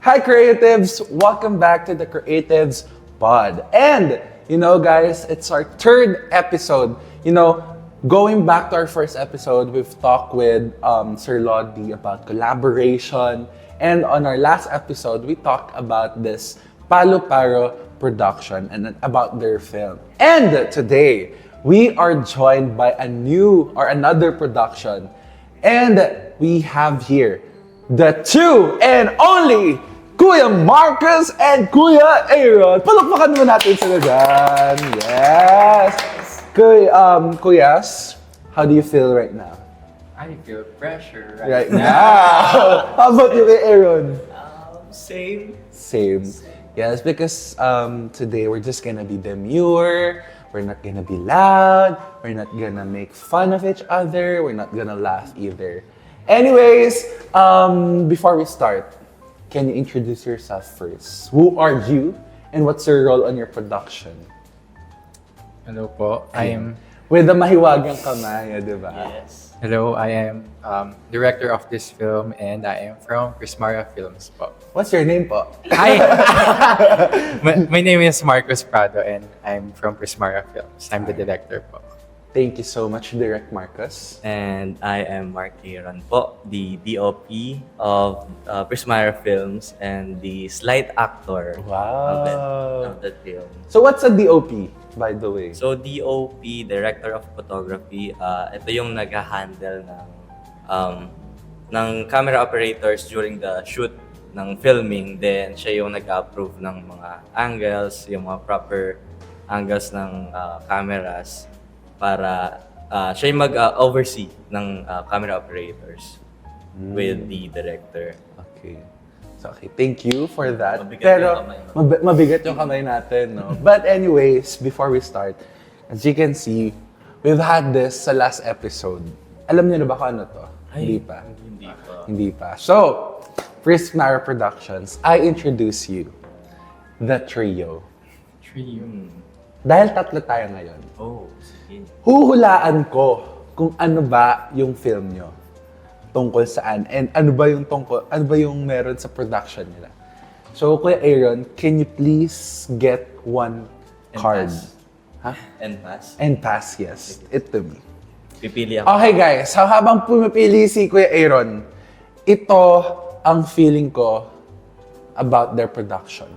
Hi creatives! Welcome back to the Creatives Pod. And, guys, it's our third episode. Going back to our first episode, we've talked with Sir Lodi about collaboration. And on our last episode, we talked about this Palo Paro production and about their film. And today, we are joined by another production. And we have here the two and only Kuya Marcus and Kuya Aaron. Palakpakan mo natin sila dyan. Yes! Kuyas, how do you feel right now? I feel pressure Right now. How about you, Aaron? Same. Same. Yes, because today we're just gonna be demure. We're not gonna be loud. We're not gonna make fun of each other. We're not gonna laugh either. Anyways, before we start, can you introduce yourself first? Who are you and what's your role on your production? Hello po, I am... With the mahiwagang kamay, di ba? Yes. Hello, I am director of this film and I am from Prismara Films po. What's your name po? Hi! my name is Marcos Prado and I'm from Prismara Films. I'm the director po. Thank you so much, Direct Marcus. And I am Mark Tiron po, the DOP of Prismara Films and the slide actor of the film. So what's a DOP, by the way? So DOP, Director of Photography, ito yung nag-handle ng camera operators during the shoot ng filming. Then siya yung nag-approve ng mga angles, yung mga proper angles ng cameras para siya yung mag-oversee ng camera operators with the director. Okay. So, okay, thank you for that. Mabigat Pero, yung kamay, no? mabigat yung kamay natin, no? But anyways, before we start, as you can see, we've had this sa last episode. Alam niyo na ba kung ano to? Hindi pa. Hindi pa. Hindi pa. So, Prismara Productions, I introduce you, the trio. Trio. Dahil tatlo tayo ngayon, Oh, sige. huhulaan ko kung ano ba yung film nyo tungkol saan and ano ba yung meron sa production nila. So, Kuya Aaron, can you please get one And card? pass. Ha? And pass. And pass, yes. It to me. Pipili ako. Okay guys, so habang pumipili si Kuya Aaron, ito ang feeling ko about their production.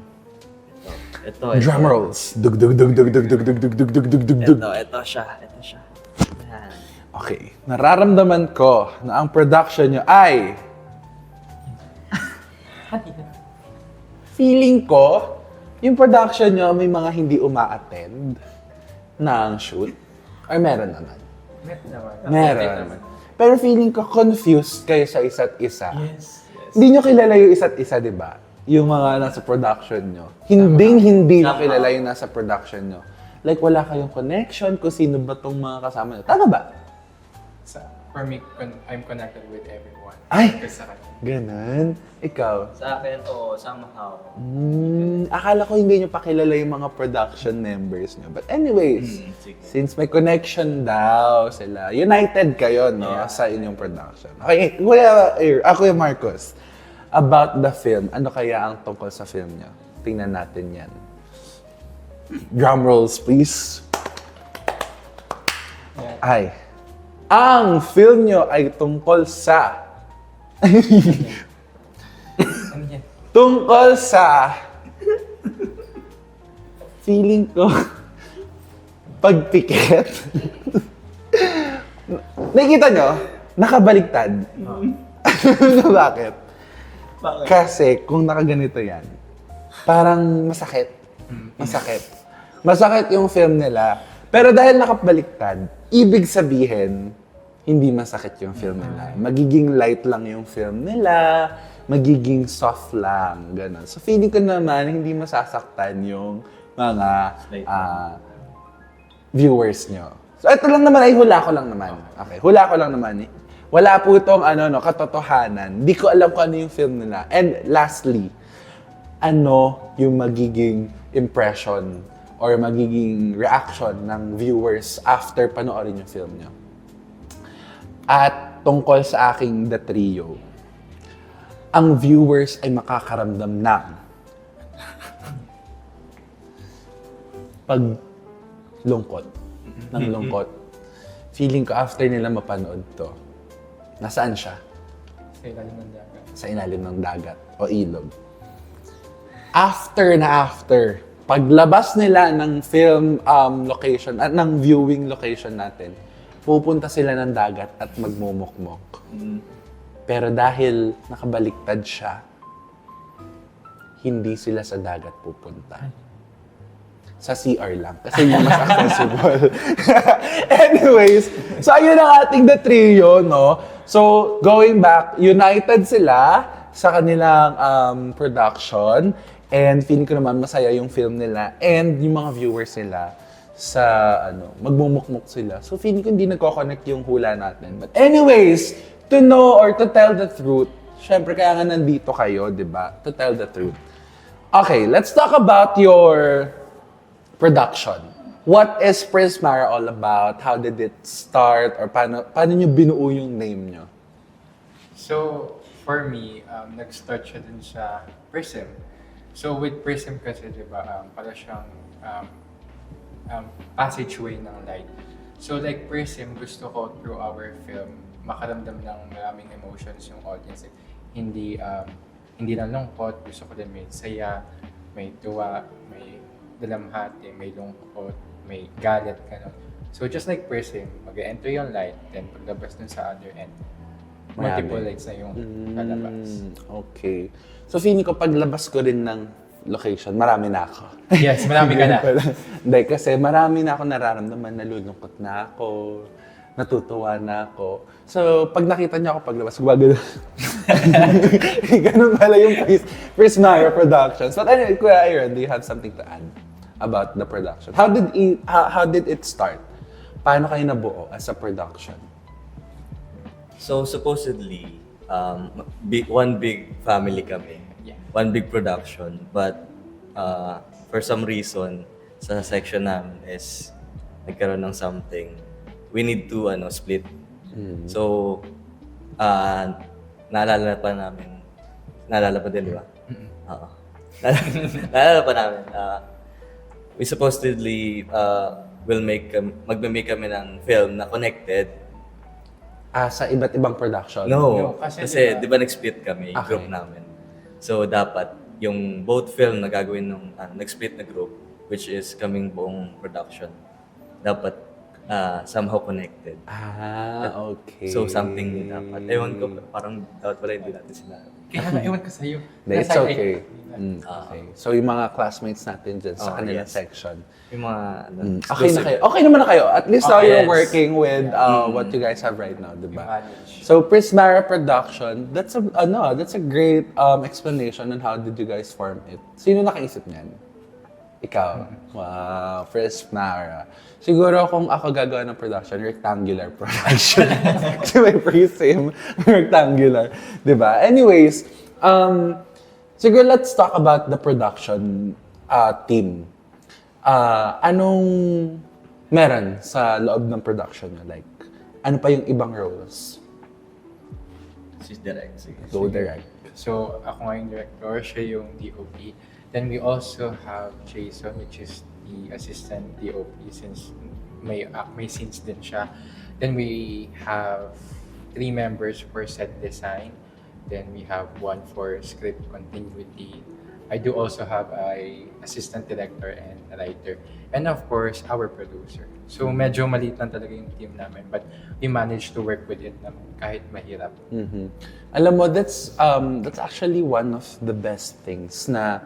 Ito. Drum rolls. Dug dug dug dug dug dug dug dug dug dug dug dug dug. Ito siya. Yan. Okay, nararamdaman ko na ang production nyo ay feeling ko, yung production nyo may mga hindi uma-attend ng shoot. Or meron naman? Meron. Pero feeling ko confused kayo sa isa't isa. Yes. Hindi nyo kilala yung isa't isa, di ba? Yung mga nasa production nyo. Hindi nyo kilala yung nasa production nyo. Like, wala kayong connection kung sino ba tong mga kasama nyo. Tama ba? For me, I'm connected with everyone. Ay! Kasi sa kanya. Ganun. Ikaw? Sa akin, somehow. Akala ko hindi nyo pakilala yung mga production members nyo. But anyways, Sige. since may connection daw sila, united kayo, no, sa inyong production. Okay, Kuya Marcos, about the film, ano kaya ang tungkol sa film nyo? Tingnan natin yan. Drum rolls, please. Ay. Ang film nyo ay tungkol sa... Ano yan? Tungkol sa... Feeling ko... Pagpikit. Nakikita nyo? Nakabaliktad. Bakit? Kasi kung nakaganito yan, parang masakit. Masakit yung film nila. Pero dahil nakabaliktad, ibig sabihin, hindi masakit yung film nila. Magiging light lang yung film nila, magiging soft lang, gano'n. So feeling ko naman, hindi masasaktan yung mga viewers nyo. So ito lang naman ay hula ko lang naman. Okay, hula ko lang naman. Wala po itong katotohanan. Di ko alam kung ano yung film nila. And lastly, ano yung magiging impression or magiging reaction ng viewers after panoorin yung film nyo. At tungkol sa aking The Trio, ang viewers ay makakaramdam ng paglungkot. Ng lungkot. Feeling ko after nila mapanood to, nasaan siya? Sa ilalim ng dagat. Sa ilalim ng dagat o ilog. After, paglabas nila ng film location, at ng viewing location natin, pupunta sila ng dagat at magmumukmok. Pero dahil nakabaliktad siya, hindi sila sa dagat pupunta. Sa CR lang. Kasi yung mas accessible. Anyways, so ayun ang ating The Trio, no? So, going back, united sila sa kanilang production. And feeling ko naman masaya yung film nila. And yung mga viewers nila sa, magmumukmuk sila. So, feeling ko hindi nagko-connect yung hula natin. But anyways, to know or to tell the truth, syempre kaya nga nandito kayo, di ba? To tell the truth. Okay, let's talk about your production. What is Prismara all about? How did it start? Or paano nyo binuo yung name nyo? So, for me, nag-start siya dun sa Prism. So, with Prism kasi, di ba, para siyang passageway ng light. So, like Prism, gusto ko through our film, makaramdam ng maraming emotions yung audience. Hindi lang lungkot, gusto ko din may saya, may tuwa, may dalamhati, may lungkot, may galit, gano'n. So, just like Prism, mag-enter yung light, then paglabas dun sa other end, multiple lights na yung lalabas. Okay. So, feeling ko paglabas ko rin ng location, marami na ako. Yes, marami ka na. Hindi, kasi marami na ako nararamdaman, nalulungkot na ako, natutuwa na ako. So, pag nakita niyo ako paglabas, gumagano. Ganun pala yung Prismara Productions. But anyway, Kuya Aaron, do you have something to add about the production? How did it start? Paano kayo nabuo as a production? So supposedly, one big family kami. Yeah. One big production. But for some reason, sa section namin is nagkaroon ng something. We need to split. So, naalala pa din, di ba? Oo. Naalala pa namin. We supposedly magme-make kami ng film na connected. Sa iba't ibang production? No, No, kasi kasi di ba nag-split kami, Okay. group namin. So dapat yung both film na gagawin ng nag-split na group, which is kaming buong production, dapat somehow connected. Okay. So something din dapat. Ewan ko, parang dapat pala hindi natin sinabi. Kaya nga, ewan ko sa'yo. It's Nasa- okay. Okay. So, yung mga classmates natin dyan sa kanilang yes. section. Yung mga Okay na kayo. Okay naman na kayo. At least now Okay, you're yes. working with what you guys have right now, di ba? Manage. So, Prismara Production, that's a great explanation on how did you guys form it. Sino nakaisip niyan? Ikaw. Wow, Prismara. Siguro kung ako gagawa ng production, rectangular production. Kasi may Prism, rectangular. Di ba? Anyways, siguro let's talk about the production team. Anong meron sa loob ng production nyo? Like, ano pa yung ibang roles? She's direct. Sige. Go direct. So, ako nga yung director, siya yung DOP. Then we also have Jason, which is the assistant DOP since may scenes din siya. Then we have 3 members for set design. Then we have 1 for script continuity. I do also have a assistant director and a writer. And of course, our producer. So medyo maliit lang talaga yung team namin, but we managed to work with it naman kahit mahirap. Alam mo, that's actually one of the best things na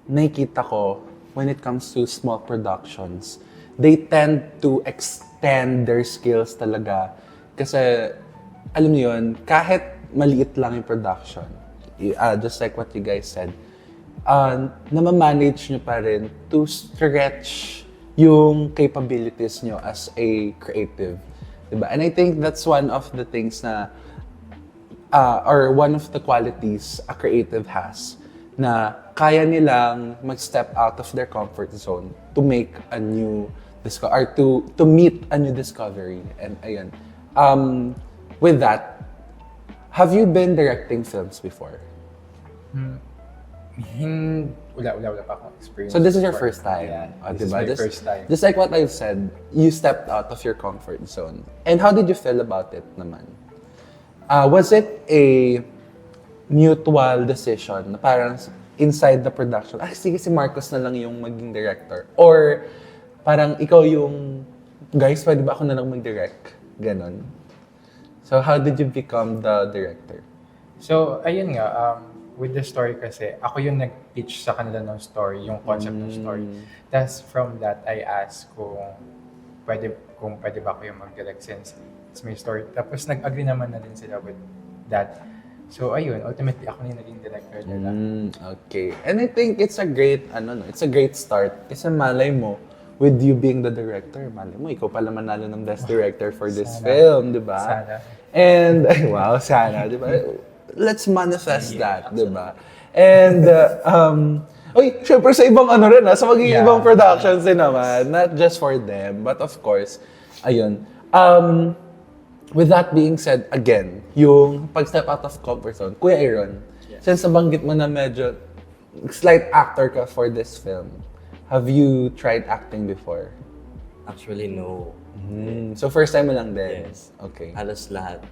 nakikita ko when it comes to small productions. They tend to extend their skills talaga. Kasi, alam niyo yun, kahit maliit lang yung production, just like what you guys said, namamanage nyo pa rin to stretch yung capabilities nyo as a creative. Diba? And I think that's one of the things na, or one of the qualities a creative has, na kaya nilang mag-step out of their comfort zone to make a new or to meet a new discovery. And ayun. With that, have you been directing films before? Wala pa akong experience. So this is your before. first time. Yeah, diba? this is my first time. Just like what I've said, you stepped out of your comfort zone. And how did you feel about it naman? Was it a mutual decision na parang inside the production, sige si Marcos na lang yung maging director? Or parang ikaw yung, guys, pwede ba ako na lang mag-direct? Ganon. So how did you become the director? So, ayun nga, with the story kasi, ako yung nag-pitch sa kanila ng story, yung concept ng story. Tapos from that, I asked kung pwede ba ako yung mag-direct since it's my story. Tapos nag-agree naman na din sila with that. So, ayun, ultimately, ako na yung naging director nila. Okay. And I think it's a great, it's a great start. Kasi malay mo, with you being the director, malay mo, ikaw pala manalo ng best director for this film, di ba? Sana. And, wow, sana, di ba? Let's manifest that, di ba? And, syempre sa ibang rin, sa magiging ibang productions din naman, not just for them, but of course, ayun. With that being said, again, yung pag-step out of comfort zone, Kuya Aaron, since nabanggit mo na medyo slight actor ka for this film, have you tried acting before? Actually, no. So first time mo lang din? Yes. Okay. Halos lahat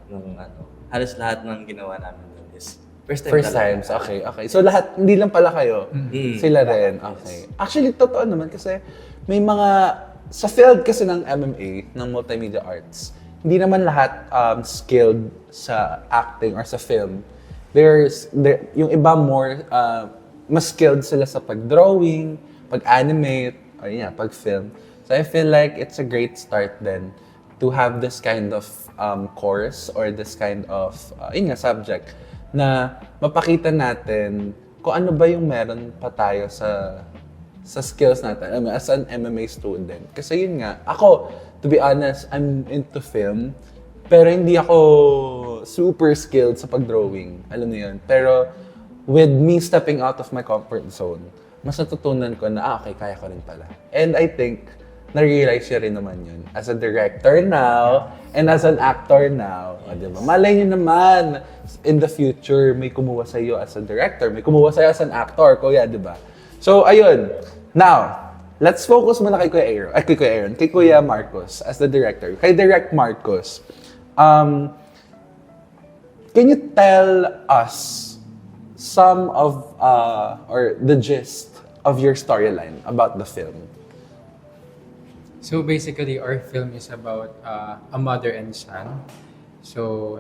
ng ginawa namin doon is first First talaga. times, okay. So lahat, hindi lang pala kayo? Sila rin, okay. Actually, totoo naman kasi may mga, sa field kasi ng MMA, ng multimedia arts, hindi naman lahat skilled sa acting or sa film. Yung iba more, mas skilled sila sa pag-drawing, pag-animate, or pag-film. So I feel like it's a great start then to have this kind of course or this kind of subject na mapakita natin kung ano ba yung meron pa tayo sa skills natin as an MMA student. Kasi yun nga, ako, to be honest, I'm into film, pero hindi ako super skilled sa pag-drawing. Alam niyo yun. Pero with me stepping out of my comfort zone, mas natutunan ko na, okay, kaya ko rin pala. And I think, na-realize niya rin naman yun. As a director now, and as an actor now. O, diba? Malay niyo naman, in the future, may kumuha sa iyo as a director, may kumuha sa iyo as an actor, kuya, diba? So, ayun. Now, let's focus muna kay Kuya Aaron, kay Kuya Marcos as the director. Kay Direct Marcos, can you tell us some of, or the gist of your storyline about the film? So basically, our film is about a mother and son. So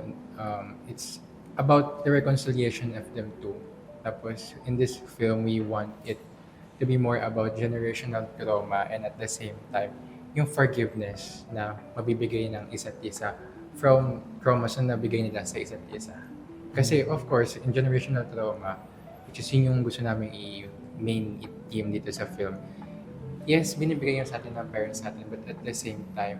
it's about the reconciliation of them two. Tapos in this film, we want it to be more about generational trauma and at the same time, yung forgiveness na mabibigay ng isa't isa from traumas na nabigay nila sa isa't isa. Kasi of course, in generational trauma, which is yun yung gusto namin i-main theme dito sa film, yes, binibigay yun sa atin ng parents natin, but at the same time,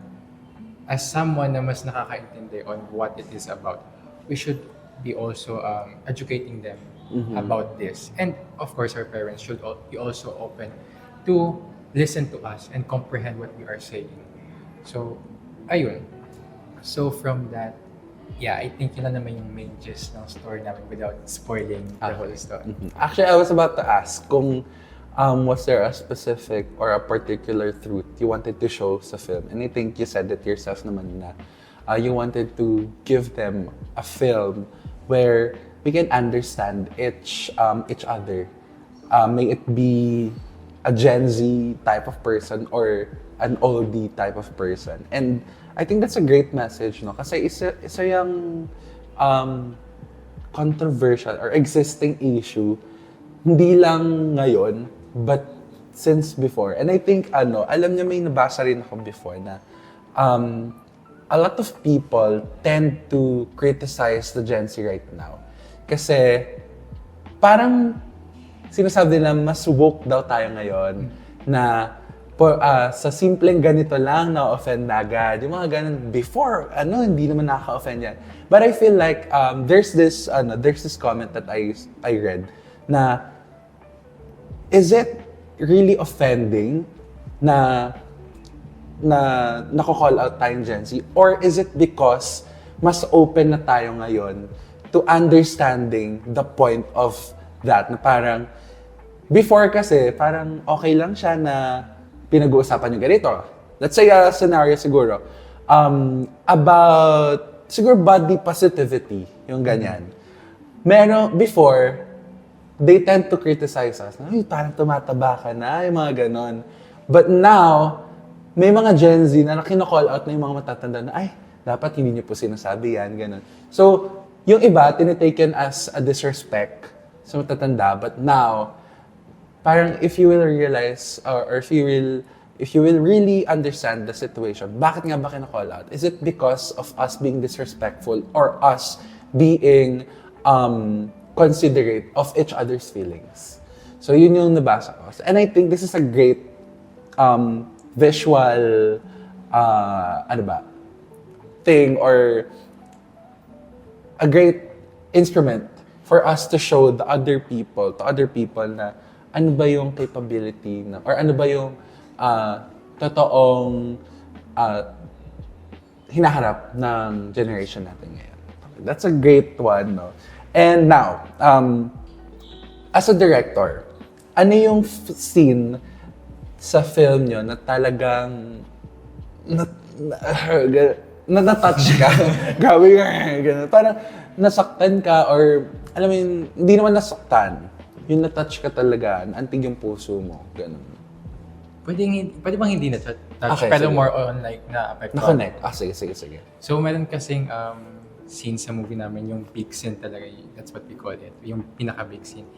as someone na mas nakakaintindi on what it is about, we should be also educating them about this. And of course, our parents should be also open to listen to us and comprehend what we are saying. So, ayun. So from that, I think yun na naman yung main gist ng story namin without spoiling the whole story. Actually, I was about to ask kung was there a specific or a particular truth you wanted to show sa film? And I think you said it yourself naman na you wanted to give them a film where we can understand each other. May it be a Gen Z type of person or an oldie type of person. And I think that's a great message, no? Kasi isa yung controversial or existing issue, hindi lang ngayon, but since before. And I think, alam niyo may nabasa rin ako before na a lot of people tend to criticize the Gen Z right now. Kasi parang sinasabi nila mas woke daw tayo ngayon na sa simpleng ganito lang na-offend na agad. Yung mga ganun, before, hindi naman nakaka-offend yan. But I feel like there's this comment that I read na is it really offending na nako-call out tayong Gen Z? Or is it because mas open na tayo ngayon to understanding the point of that, na parang, before kasi, parang okay lang siya na pinag-uusapan yung ganito. Let's say a scenario siguro, about, siguro body positivity, yung ganyan. Before, they tend to criticize us. Ay, parang tumataba ka na, yung mga ganon. But now, may mga Gen Z na kino-call out na yung mga matatanda na, ay, dapat hindi niyo po sinasabi yan, ganon. So, yung iba, tinitaken as a disrespect sa matatanda. But now, parang if you will realize, or if you will really understand the situation, bakit nga ba kino-call out? Is it because of us being disrespectful or us being considerate of each other's feelings? So yun yung nabasa ko. And I think this is a great visual thing, or a great instrument for us to show to other people na ano ba yung capability na, or ano ba yung totoong hinaharap ng generation natin ngayon. That's a great one, no? And now, as a director, ano yung scene sa film nyo na talagang na-touch ka? Grabe gano'n. Parang nasaktan ka, or alam mo yun, hindi naman nasaktan. Yung na-touch ka talaga, antig yung puso mo, gano'n. Pwede bang hindi na touch, Okay, pero sige. more on like na-affect. Na-connect. Sige. So meron kasing scene sa movie namin, yung big scene talaga, that's what we call it, yung pinaka-big scene.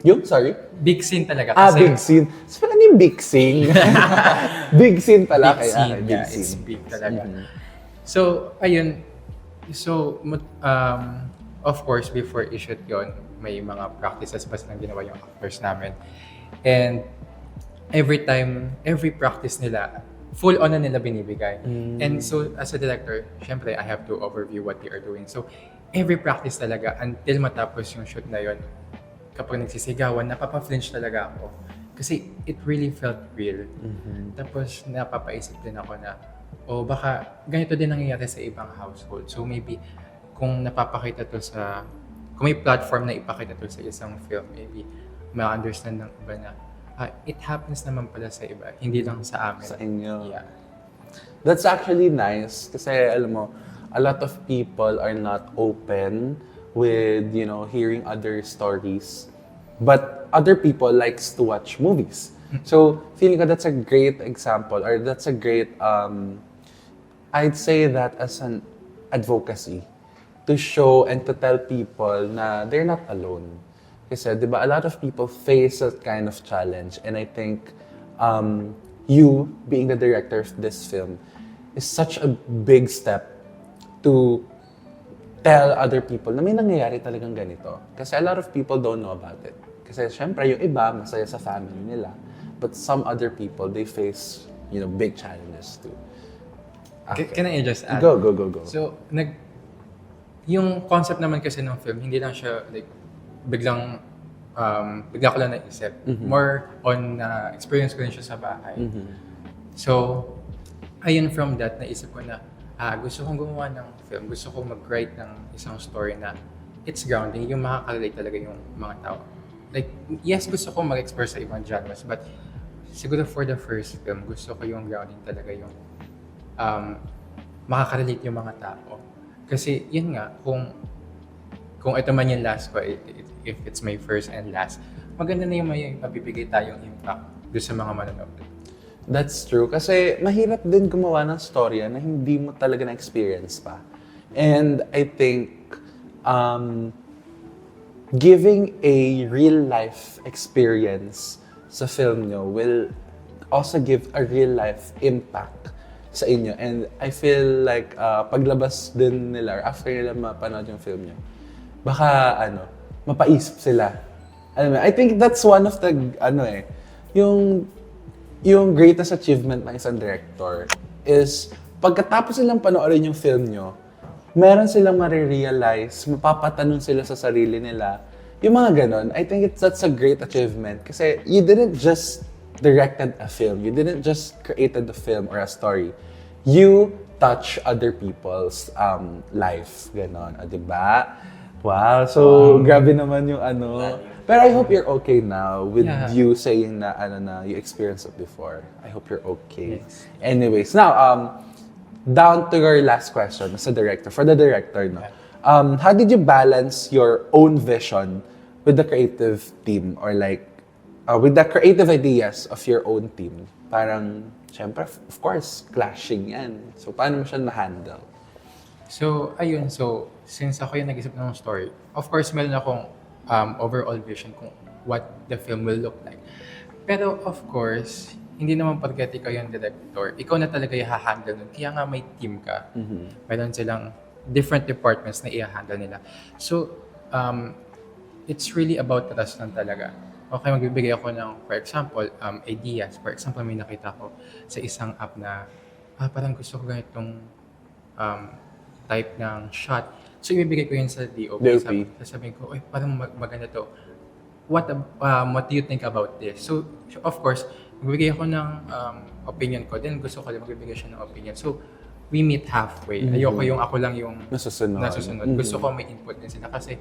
Yung, sorry? Big scene talaga. Big scene. So, ano yung big scene? Big scene pala. Big scene, big yeah, scene. it's big talaga. Mhm. So, ayun. So, of course, before i-shoot yun, may mga practices pa silang ginawa yung actors namin. And every practice nila, full on na nila binibigay. And so, as a director, syempre, I have to overview what they are doing. So, every practice talaga, until matapos yung shoot na yun, kapag nagsisigawan, napapa-flinch talaga ako. Kasi it really felt real. Tapos napapaisip din ako na, baka ganito din nangyayari sa ibang household. So maybe, kung may platform na ipakita to sa isang film, maybe ma-understand ng iba na, it happens naman pala sa iba, hindi lang sa amin. Sa inyo. Yeah. That's actually nice. Kasi, alam mo, a lot of people are not open with, hearing other stories. But other people likes to watch movies. So, feeling ko that's a great example, or that's a great, I'd say that as an advocacy to show and to tell people na they're not alone. Kasi, di ba, a lot of people face that kind of challenge. And I think you, being the director of this film, is such a big step to tell other people na may nangyayari talagang ganito. Kasi a lot of people don't know about it. Kasi syempre, yung iba, masaya sa family nila. But some other people, they face, big challenges too. Can I just add? Go. So, yung concept naman kasi ng film, hindi lang siya like bigla ko lang naisip. More on experience ko rin siya sa bahay. So, ayun from that, naisip ko na gusto kong gumawa ng film, gusto kong mag-write ng isang story na it's grounding, yung makaka-relate talaga yung mga tao. Like, yes, gusto kong mag-explore sa ibang genres, but siguro for the first film, gusto ko yung grounding talaga yung makaka-relate yung mga tao. Kasi yun nga, kung ito man yung last ko, if it's my first and last, maganda na yung may mabibigay tayong impact doon sa mga manonood. That's true. Kasi mahirap din gumawa ng storya na hindi mo talaga na-experience pa. And I think giving a real-life experience sa film nyo will also give a real-life impact sa inyo. And I feel like paglabas din nila, or after nila mapanood yung film nyo, baka mapaisip sila. Alam mo, I think that's one of the, yung greatest achievement ng isang director is pagkatapos silang panoorin yung film nyo, meron silang marirealize, mapapatanong sila sa sarili nila. Yung mga ganon, I think that's a great achievement. Kasi you didn't just directed a film, you didn't just created the film or a story. You touch other people's life. Ganon, diba? Wow, so grabe naman yung ano. Pero I hope you're okay now with Yeah. you saying na ano na you experienced it before. I hope you're okay. Yes. Anyways, now down to your last question as a director. For the director, no. How did you balance your own vision with the creative team or like with the creative ideas of your own team? Parang syempre of course clashing yan. So paano mo siya na-handle? So, ayun. So, since ako yung nag-isip ng story, of course, meron akong overall vision kung what the film will look like. Pero, of course, hindi naman porket ikaw yung director, ikaw na talaga yung ha-handle nun. Kaya nga may team ka. Meron silang different departments na i-handle nila. So, it's really about trust lang talaga. Okay, magbibigay ako ng, for example, ideas. For example, may nakita ko sa isang app na, parang gusto ko ganitong type ng shot. So, ibibigay ko yun sa DOP. Sasabihin ko, oy, parang maganda to. What do you think about this? So, of course, magbibigay ako ng opinion ko. Then, gusto ko din magbibigay siya ng opinion. So, we meet halfway. Ayoko yung ako lang yung nasusunod. Gusto ko may input din sila. Kasi,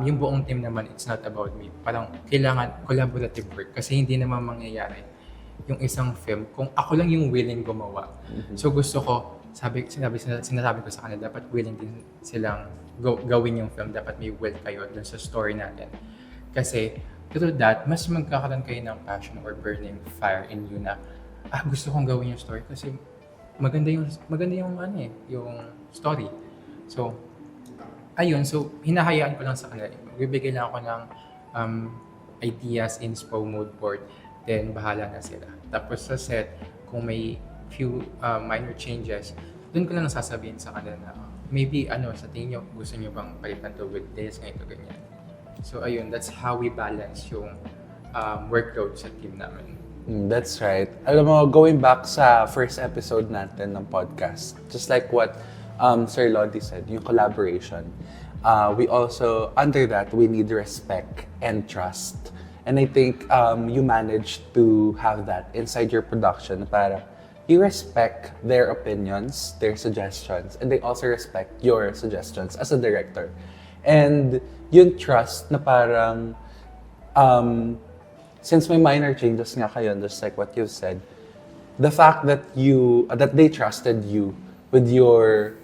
yung buong team naman, it's not about me. Parang kailangan collaborative work. Kasi hindi naman mangyayari yung isang film kung ako lang yung willing gumawa. So, gusto ko, sinasabi ko sa kanila, dapat willing din silang gawin yung film. Dapat may will kayo dun sa story natin. Kasi, through that, mas magkakaroon kayo ng passion or burning fire in you na, gusto kong gawin yung story kasi maganda yung story. So, ayun. So, hinahayaan ko lang sa kanila. Bibigay lang ako ng ideas, inspo, mood board. Then, bahala na sila. Tapos sa set, kung may few minor changes, doon ko lang nasasabihin sa kanila na maybe sa tingin nyo, gusto nyo bang palitan to with this, ganito, ganyan. So ayun, that's how we balance yung workload sa team namin. That's right. Alam mo, going back sa first episode natin ng podcast, just like what Sir Lodi said, yung collaboration, we also, under that, we need respect and trust. And I think you managed to have that inside your production para you respect their opinions, their suggestions, and they also respect your suggestions as a director. And yung trust na parang, since may minor changes nga kayo, just like what you've said, the fact that they trusted you with your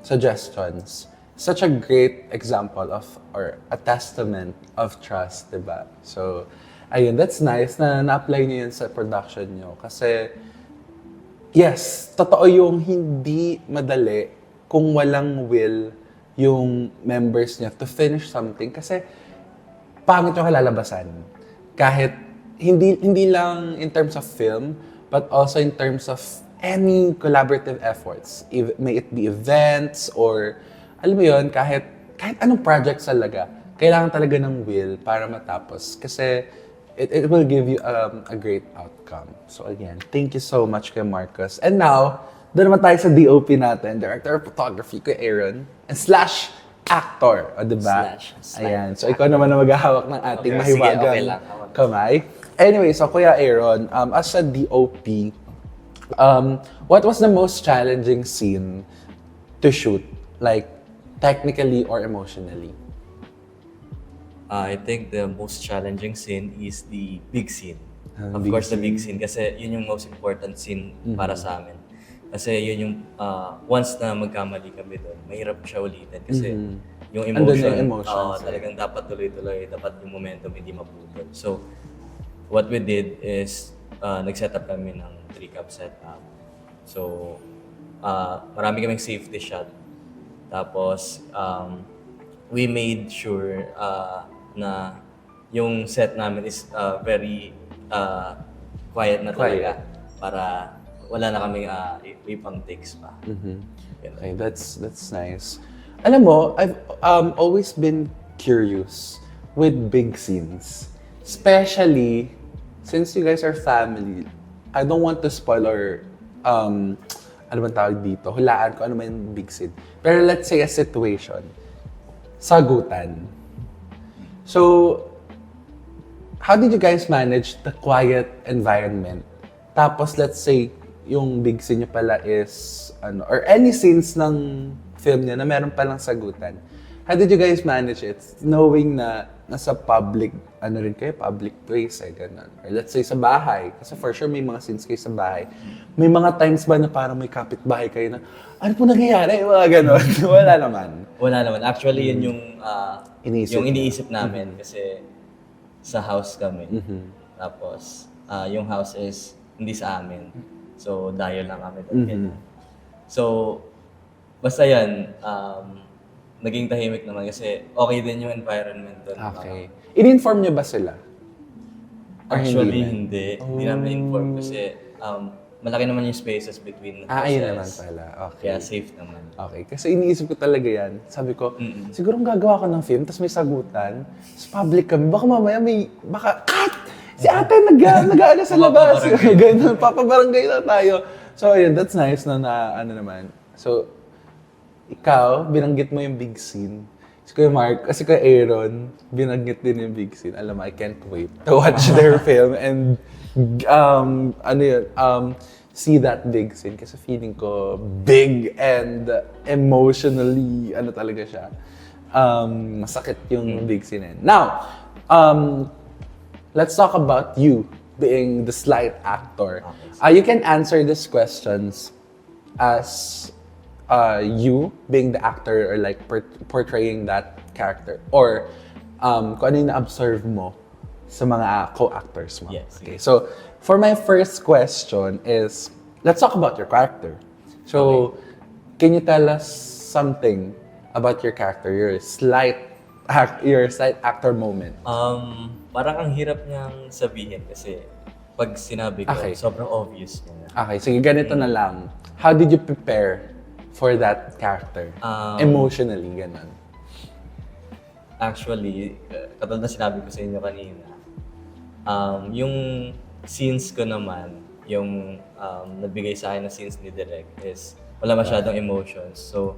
suggestions, such a great example of, or a testament of trust, diba? So, ayun, that's nice na na-apply niyo yun sa production niyo. Kasi, yes, totoo yung hindi madali kung walang will yung members niya to finish something. Kasi, pangit yung kalalabasan. Kahit, hindi lang in terms of film, but also in terms of any collaborative efforts. May it be events or, alam mo yun, kahit anong project talaga, kailangan talaga ng will para matapos. Kasi, it will give you a great outcome. So again, thank you so much kay Marcus. And now, doon naman tayo sa DOP natin, Director of Photography kay Aaron, and slash actor, o diba? Ayan, so ikaw naman na maghahawak ng ating mahiwagang kamay. Anyway, so Kuya Aaron, as a DOP, what was the most challenging scene to shoot? Like, technically or emotionally? I think the most challenging scene is the big scene. Of big course, the big scene. Kasi yun yung most important scene para sa amin. Kasi yun yung, once na magkamali kami doon, mahirap siya ulitin. Kasi yung emotion, talagang dapat tuloy-tuloy, dapat yung momentum hindi maputol. So, what we did is, nag-set up kami ng 3-cam setup. So, marami kaming safety shot. Tapos, we made sure na yung set namin is very quiet na talaga para wala na kaming ipang takes pa. Okay, that's nice. Alam mo, I've always been curious with big scenes. Especially, since you guys are family, I don't want to spoil or, ano bang tawag dito, hulaan ko ano man yung big scene. Pero let's say a situation, sagutan. So, how did you guys manage the quiet environment? Tapos, let's say, yung big scene nyo pala is, or any scenes ng film niya na meron palang sagutan. How did you guys manage it? Knowing na nasa public, ano rin kayo, public place, ganun. Or let's say sa bahay. Kasi for sure may mga scenes kayo sa bahay. May mga times ba na parang may kapitbahay kayo na, ano po nangyayari? Mga ganun. Wala naman. Wala naman. Actually, yun yung Iniisip yung iniisip namin kasi sa house kami. Tapos, yung house is hindi sa amin. So, dayo lang kami doon. So, basta yan, naging tahimik naman kasi okay din yung environment doon. Okay. In-inform niyo ba sila? Or Actually, hindi na? hindi namin inform kasi malaki naman yung spaces between houses. Ayun naman pala. Okay. Kaya safe naman. Okay, kasi iniisip ko talaga yan. Sabi ko, siguro gagawa ko ng film, tapos may sagutan, sa public kami, baka mamaya baka, cut! Si ate nag-aala sa labas. Ganun, papabarangay na tayo. So, ayun, that's nice ano naman. So, ikaw, binanggit mo yung big scene. Si Kuya Mark, kasi Kuya Aaron, binanggit din yung big scene. Alam mo, I can't wait to watch their film and see that big scene kasi feeling ko big and emotionally talaga siya. Masakit yung big scene. Now, let's talk about you being the slight actor. You can answer these questions as you being the actor or like portraying that character or kung ano yung na-observe mo sa mga co-actors mo. Yes. Okay. So, for my first question is, let's talk about your character. So, can you tell us something about your character, your slight actor moment? Parang ang hirap niyang sabihin kasi pag sinabi ko, Okay. sobrang obvious niya na. Okay, sige, ganito na lang. How did you prepare for that character? Emotionally, ganun. Actually, katulad na sinabi ko sa inyo kanina, yung scenes ko naman, yung nabigay sa akin na scenes ni Direk is wala masyadong emotions. So,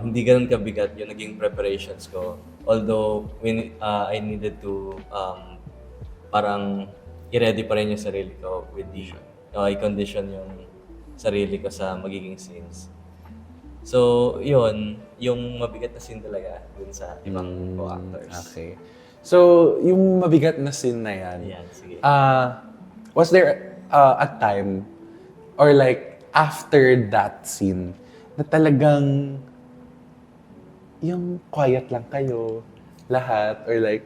hindi ganun kabigat yung naging preparations ko. Although, I needed to parang i-ready pa rin yung sarili ko with the i-condition yung sarili ko sa magiging scenes. So, yun, yung mabigat na scene talaga dun sa ibang co-actors. Okay. So, yung mabigat na scene na yan, Yan, sige. was there a time or like after that scene na talagang yung quiet lang kayo, lahat, or like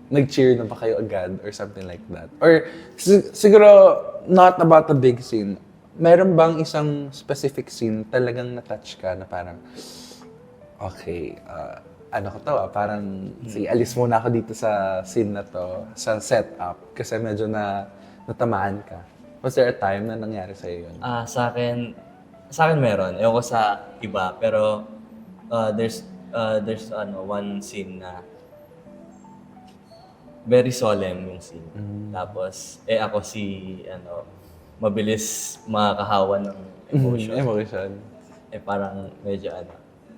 nag-cheer na ba kayo agad or something like that? Or siguro not about the big scene, meron bang isang specific scene talagang na-touch ka na parang, okay, ano ko to parang, sige, alis muna ako dito sa scene na to, sa setup, kasi medyo natamaan ka. Was there a time na nangyari sa'yo yun? Sa akin meron. Ewan ko sa iba, pero there's one scene na very solemn yung scene. Tapos, ako mabilis makakahawa ng emotion. Emotion. Parang medyo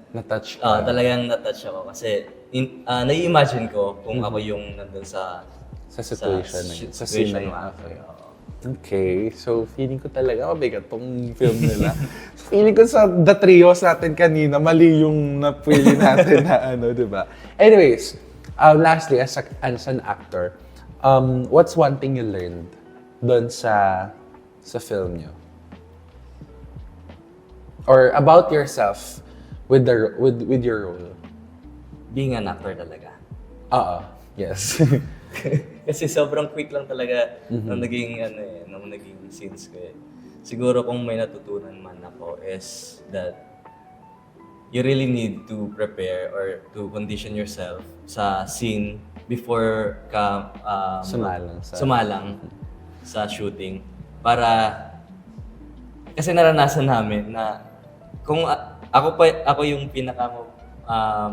Na-touch ka. talagang na-touch ako kasi nai-imagine ko kung ako yung nandun sa Situation na yun. Sa situation scene na yun. na Okay. Okay. So, feeling ko talaga mabigat tong film nila. Feeling ko sa The Trios natin kanina, mali yung napili natin na di ba? Anyways, lastly, as an actor, what's one thing you learned doon sa film nyo? Or about yourself with your role? Being an actor talaga. Yes. Kasi sobrang quick lang talaga nung naging scenes ko. Siguro kung may natutunan man ako is that you really need to prepare or to condition yourself sa scene before ka sumalang sa shooting para kasi naranasan namin na kung ako yung pinaka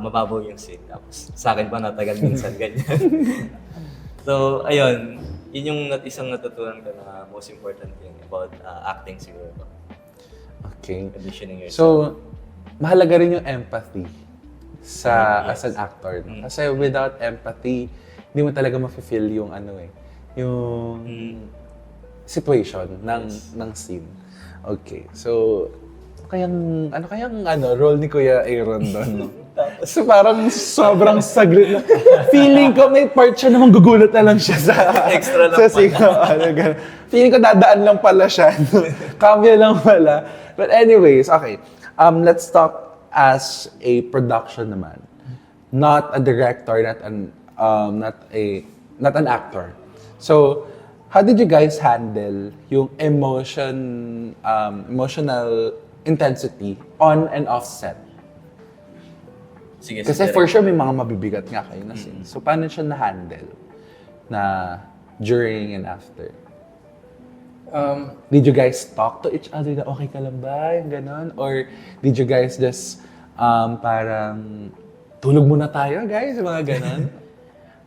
mababaw yung scene tapos sa akin pa natagal minsan ganyan. So, ayun. Yun yung isang natutunan ko na most important thing about acting siguro. Okay. Conditioning yourself. So, mahalaga rin yung empathy Yes. as an actor. No? Kasi without empathy, hindi mo talaga ma-feel yung yung situation ng scene. Okay. So, ano kayang role ni Kuya Aaron doon, no? So parang sobrang saglit na. Feeling ko may part siya naman gugulat na lang siya sa Extra lang sa pala. sigaw. Ano, ganun. Feeling ko dadaan lang pala siya. Kamya lang pala. But anyways, okay. Let's talk as a production naman. Not a director, not an actor. So, how did you guys handle yung emotional intensity on and off set? Sige, Kasi for sure may mga mabibigat nga kayo na scenes. So paano siya na-handle na during and after? Did you guys talk to each other na okay ka lang ba? Yung ganon? Or did you guys just parang tulog muna tayo guys? Mga ganon?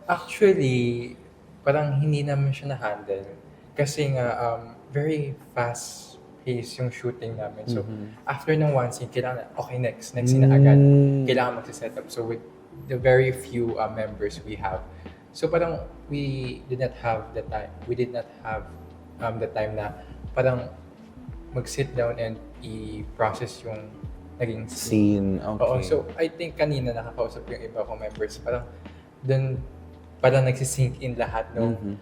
Actually, parang hindi naman siya na-handle. Kasi nga, very fast-paced yung shooting namin. So, after ng one scene, kailangan, okay, next scene na agad. Kailangan mag-set up. So, with the very few members we have. So, parang we did not have the time. We did not have the time na parang mag-sit down and i-process yung naging scene. Scene, okay. Oo, so I think kanina nakakausap yung iba kong members, parang dun parang nagsisink in lahat ng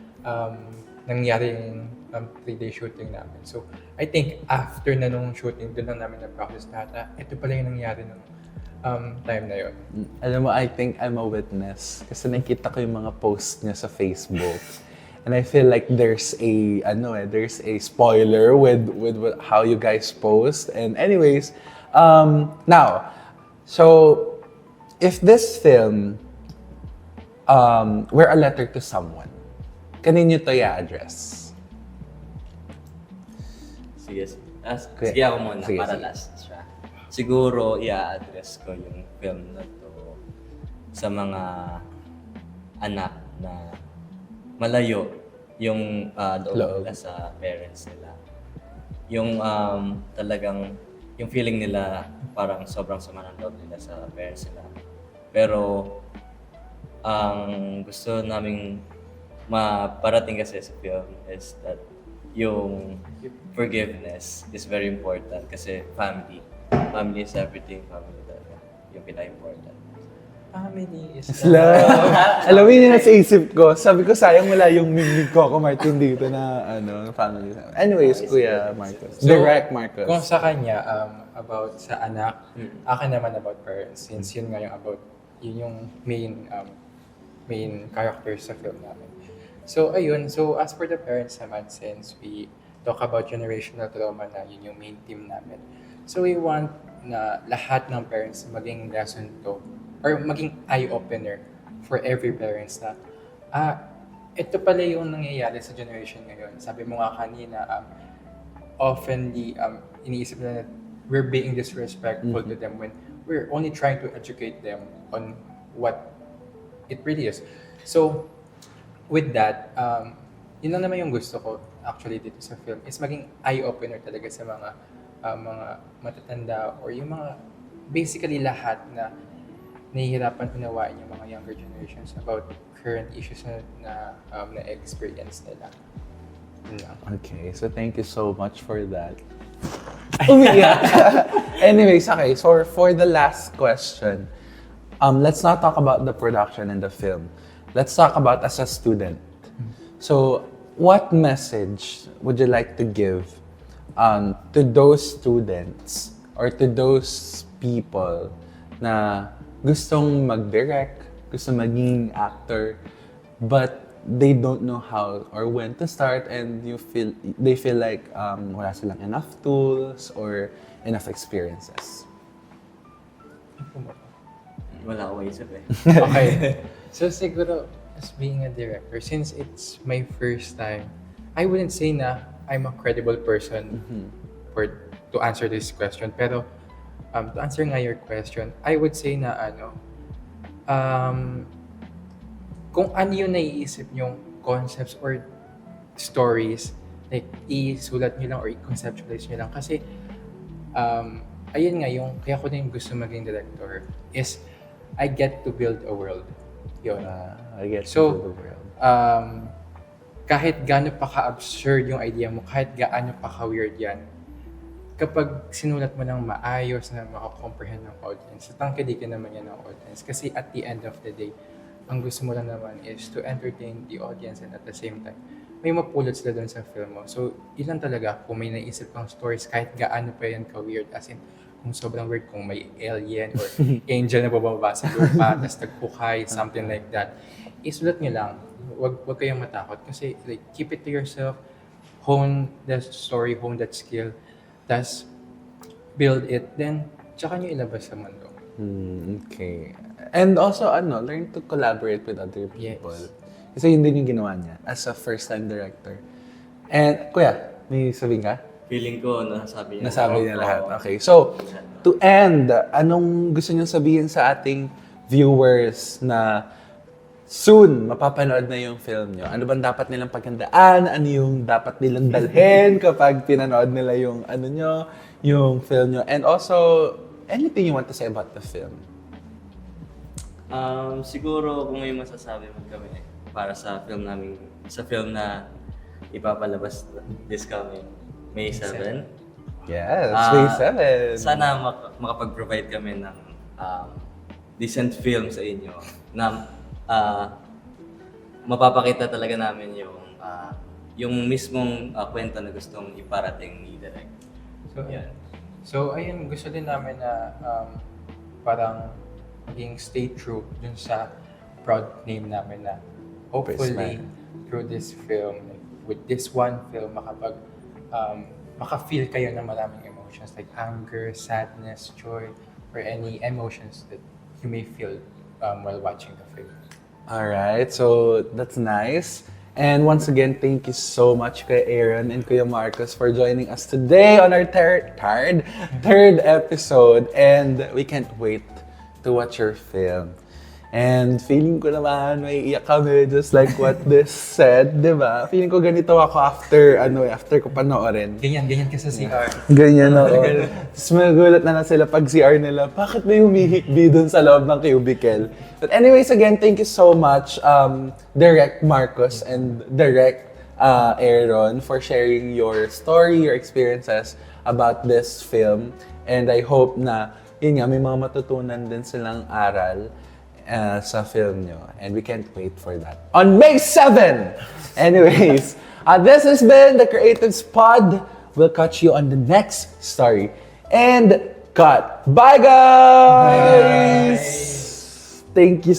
nangyaring 3-day shooting namin. So I think after na nung shooting, dun lang namin na-process lahat na ito pala yung nangyari nung time na yun. Alam mo, I think I'm a witness. Kasi nakita ko yung mga post niya sa Facebook. And I feel like there's a spoiler with how you guys post. And anyways, now, so if this film were a letter to someone, kanino to i-address? Sige, Okay. sige ako muna Sige, para sige. last siya. Siguro, i-address ko yung film na to sa mga anak na malayo yung loob nila sa parents nila. Yung talagang, yung feeling nila parang sobrang sama ng loob nila sa parents nila. Pero, ang gusto naming maparating kasi sa film is that yung forgiveness is very important kasi family is everything, family talaga yung pinaka-important. Family is Love. Alam mo yun nasa isip ko. Sabi ko, sayang wala yung mimig ko ako, Martin, dito na family. Anyways, Kuya Marcos. Direct Marcos. Kung sa kanya, about sa anak, akin naman about parents. Since yun nga yung about, yun yung main characters sa film namin. So, ayun. So, as for the parents naman, since we talk about generational trauma na yun yung main theme namin. So, we want na lahat ng parents maging lesson to or maging eye-opener for every parents na ito pala yung nangyayari sa generation ngayon. Sabi mo nga kanina, oftenly iniisip na we're being disrespectful to them when we're only trying to educate them on what it really is. So, with that, yun lang naman yung gusto ko actually dito sa film is maging eye-opener talaga sa mga matatanda or yung mga basically lahat na nahihirapan unawain yung mga younger generations about current issues na experience nila. Yun lang. Okay, so thank you so much for that. Umiyak. Anyways, okay, so for the last question, let's not talk about the production and the film. Let's talk about as a student. So, what message would you like to give to those students or to those people na gustong mag-direct, gustong maging actor, but they don't know how or when to start and they feel like wala silang enough tools or enough experiences? Wala ko isip eh. Okay. So siguro, as being a director, since it's my first time, I wouldn't say na I'm a credible person to answer this question. Pero to answer nga your question, I would say na kung ano yung naiisip nyong concepts or stories, like isulat nyo lang or i-conceptualize nyo lang. Kasi ayun nga yung kaya ko din gusto maging director is I get to build a world. Yun. I get So, to the world. kahit gaano pa ka-absurd yung idea mo, kahit gaano pa ka-weird yan, kapag sinulat mo ng maayos na makakomprehend ng audience, tangkilikin naman yan ng audience. Kasi at the end of the day, ang gusto mo lang naman is to entertain the audience and at the same time, may mapulot sila doon sa film mo. So, ilan talaga kung may naisip kang stories, kahit gaano pa yan ka-weird, as in, kung sobrang weird, kung may alien or angel na bababa sa lupa, tapos nagpukay, something like that, isulat nyo lang. Wag kayong matakot kasi like, keep it to yourself, hone the story, hone that skill, tas build it, then tsaka nyo ilabas sa mundo. Okay. And also, learn to collaborate with other people. Yes. Kasi yun din yung ginawa niya as a first-time director. And, kuya, may sabihin ka? Feeling ko, nasabi niya. Nasabi niya lahat. Okay. So, to end, anong gusto niyong sabihin sa ating viewers na soon, mapapanood na yung film niyo? Ano bang dapat nilang paghandaan? Ano yung dapat nilang dalhin kapag pinanood nila yung yung film niyo? And also, anything you want to say about the film? Siguro kung may masasabi man kami para sa film na ipapalabas this coming May 7. Yes, May 7. Sana makapag-provide kami ng decent film sa inyo na mapapakita talaga namin yung mismong kwento na gustong iparating ni Direk. So, ayun, gusto din namin na parang maging stay true dun sa proud name namin na hopefully through this film, with this one film, maka-feel kayo ng maraming emotions like anger, sadness, joy, or any emotions that you may feel while watching the film. Alright, so that's nice. And once again, thank you so much kay Aaron and Kuya Marcos for joining us today on our third episode. And we can't wait to watch your film. And feeling ko naman, may iyak kami just like what this said, di ba? Feeling ko ganito ako after ko panoorin. Ganyan ka sa CR. Ganyan ako. Tapos magulat na sila pag CR nila, bakit may humihikbi dun sa loob ng cubicle? But anyways, again, thank you so much, Direk Marcos and Direk Aaron, for sharing your story, your experiences about this film. And I hope na, yun nga, may mga matutunan din silang aral sa film nyo. And we can't wait for that. On May 7! Anyways, this has been the Creatives Pod. We'll catch you on the next story. And cut. Bye, guys! Thank you.